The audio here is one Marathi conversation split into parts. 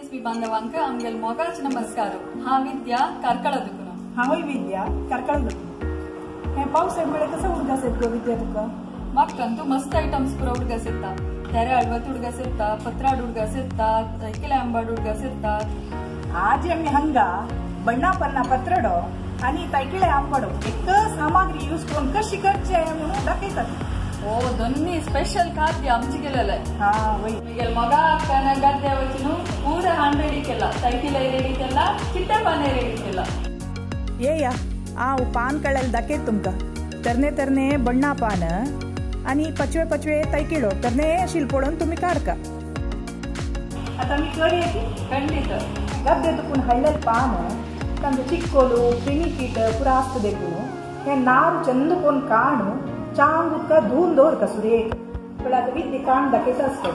TSP बांधवांक आमगेल मोगाच नमस्कार। हा विद्या कारकळदुकुन। हांवय विद्या कारकळदुकुन। हे पावस येत कसं उडगास येत गो विद्या तुका? म्हाका मस्त आयटम्स पुरो उडगास येता। तेरे हळवत उडगास येता, पत्राड उडगास येता, तैकिले आंबाड उडगास येता। आज आम्ही हंगा बण्णा पन्ना पत्रडो आणि तैकिले आंबाडो एक सामग्री यूज करून कशी करचे म्हणून दाखयतात। ओ दोन्ही स्पेशल खाद्य आमची केलेलं आहे। हा वय मिगेल मगा अक्कान गद्दे वचनु पूरा हांड रेडी केला, तैकिले रेडी केला, चिट्टे पाने रेडी केला। ये या आव पान कळेल दाखयत तुमका। तरणे तरणे बण्णा पान आणि पचवे पचवे तैकिलो तरणे शिल्पोडून तुम्ही काढका। आता मी कडी खंडित गद्दे तुकून हळलेल पान ತಂದು ಚಿಕ್ಕೋಲು ಕ್ರಿಮಿಕೀಟ ಪೂರ ಆಗ್ತದೆ हे नारू चंद कोण काणू चांगुका धुवून दोर का सुरेख पण आता विद्य काण दाखयचं असतं।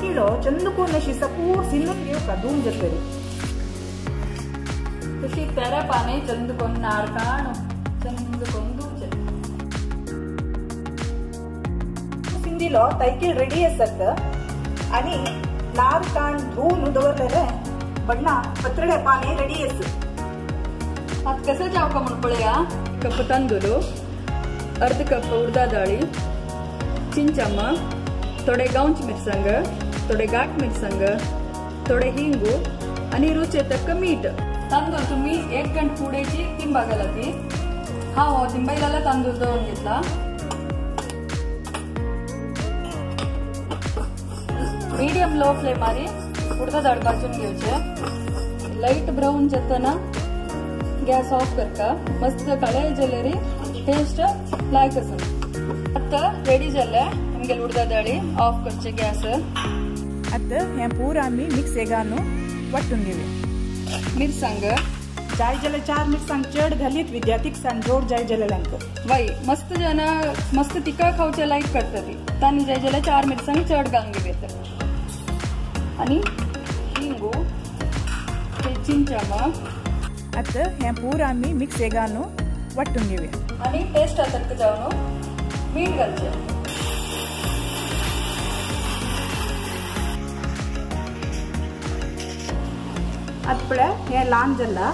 किलो चंद कोण अशी सपूर सिंदून घेऊ का धुवून जातली तशी तेरे पाने चंद कोण नार काणू चंद कोण धुवचे सिंदीलो तैकील रेडी असत आणि नार काण धुवून दवरलेले बण्णा पत्रडे पाने रेडी असत। आता कसं जाव का म्हणून पळया कप तांदूळ अर्ध कप उडदा डाळी चिंचम थोडे गावंच मिरसांग थोडे गाठ मिरसांग थोडे हिंगू आणि रुचे तक मीठ। तांदूळ तुम्ही 1 गंट पुडेची तिंबा घाला ती। हा हो तिंबाईला तांदूळ दळून घेतला। मीडियम लो फ्लेम मारी उडदा डाळ भाजून घ्यायचे। लाईट ब्राऊन जाताना गॅस ऑफ करका मस्त काळे जलेरी पेस्ट फ्राय करसन। आता रेडी झाले नमगे उडदा डाळी ऑफ करचे गॅस। आता हे पूरा आम्ही मिक्स एगानो वाटून घेऊया। मिरसांग जाय जले 4 मिरसांग चढ घालीत विद्या तिखसान जोड जाय जलेल्यांक वय मस्त जन मस्त तिखट खावचे लाईक करतात तानी जाय जले 4 मिरसांग चढ घालून घेतात आणि हिंगू हे चिंचम। आता हे पूरा आम्ही मिक्स एगानो वाटून घेऊया आणि टेस्ट आता जाऊन मीठ घालचे। आता हे लान जल्ला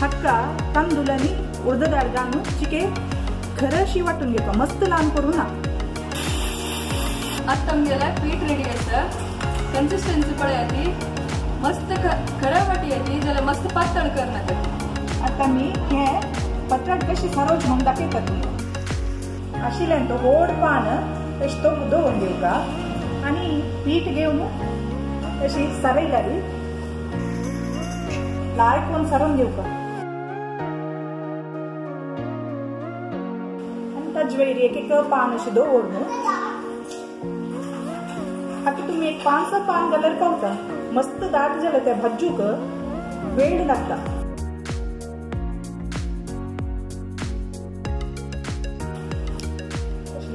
हक्का तांदूळानी उडद डाळ घालून चिके खरशी वाटून घेतो मस्त लान करू ना। आता आमगेला पीठ रेडी असतं कन्सिस्टन्सी पळयाती मस्त खरा वाटी येते जाल्यार मस्त पातळ करण्यात। आता मी हे पत्राड कशी सरोज म्हणून दाखयता तुमकां। आशिल्ल्यान तो गोड पान तशी तो दवरून घेऊ का आणि पीठ घेऊन तशी सरय घाली लाय कोण सरून घेऊ का आणि ताजे वयर एक पान अशी दवरून आता तुम्ही एक 5 पान घालर पावता मस्त दाट झालं त्या भाजूक वेळ लागता।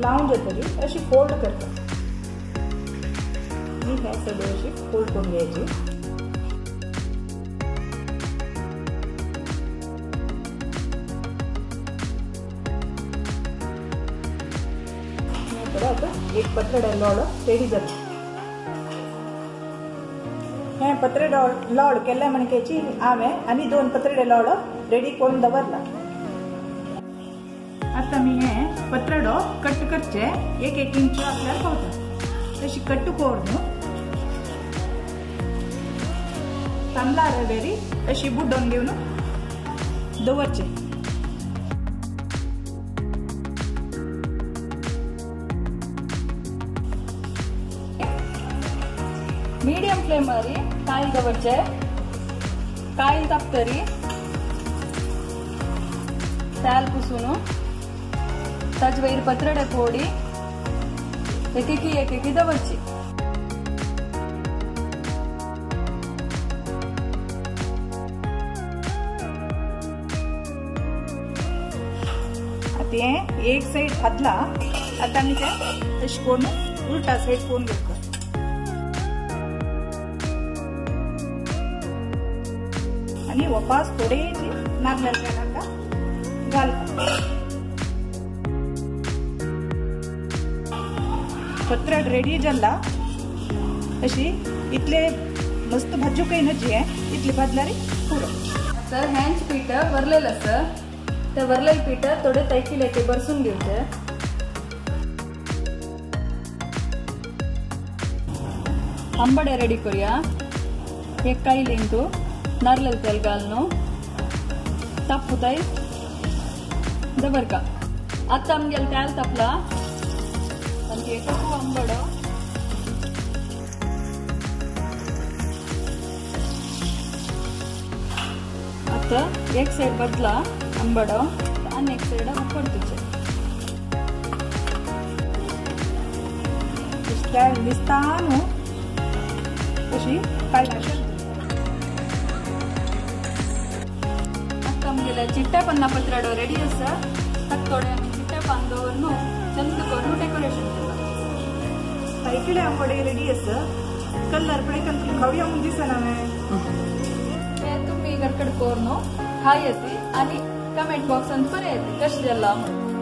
लावून घेतली अशी फोल्ड करता मी हे सगळं अशी फोल्ड करून घ्यायची। आता एक पत्रडा लॉड रेडी जाता। हे पत्रडे लॉड केल्या म्हणकेची हांवें आनी 2 पत्रडे लॉड रेडी करून दवरला। आता मी हे पत्रडो कट करचे 1 इंच आपल्याला पावता तशी कट करून तांदळा रवेरी अशी बुड्डोन घेऊन दवरचे। मीडियम फ्लेम मारी कायल दवरचे। कायल तापतरी तेल पुसून ताजे वयर पत्रडे फोडी एकेकी दवरची। आता एक साइड भाजला आता मी ते तशी करून उलटा साइड करून घेऊ। आणि वापस थोडे नारळाच्या घालता पत्राड रेडी जाला अशी इतले मस्त भाज्यो काही नजी आहे इतले भाजल्यारी पुरो आता हेंच पीठ वरलेलं असं त्या वरलेलं पीठ थोडे तैकिले बरसून घेवचे आंबडे रेडी करूया एक काईल इंटू नारळाचं तेल घालून तापताय दबर का आता आमगेल तेल तापला आणि एक आंबड आता एक साइड बदला आंबड आणि एक साइड उकडतुचे तेल दिसतानु अशी काढला आमगेल्या चिट्ट्या पन्ना पत्राडो रेडी असा ताका थोडे आमी चिट्ट्या पान दवरून चंद करून डेकोरेशन केला तैकिले आंबडे रेडी आसा कलर पळय खावया म्हूण दिसना ते तुम्ही घरकडे करून खाय येते आणि कमेंट बॉक्सान बरें येते कशें जाला म्हणून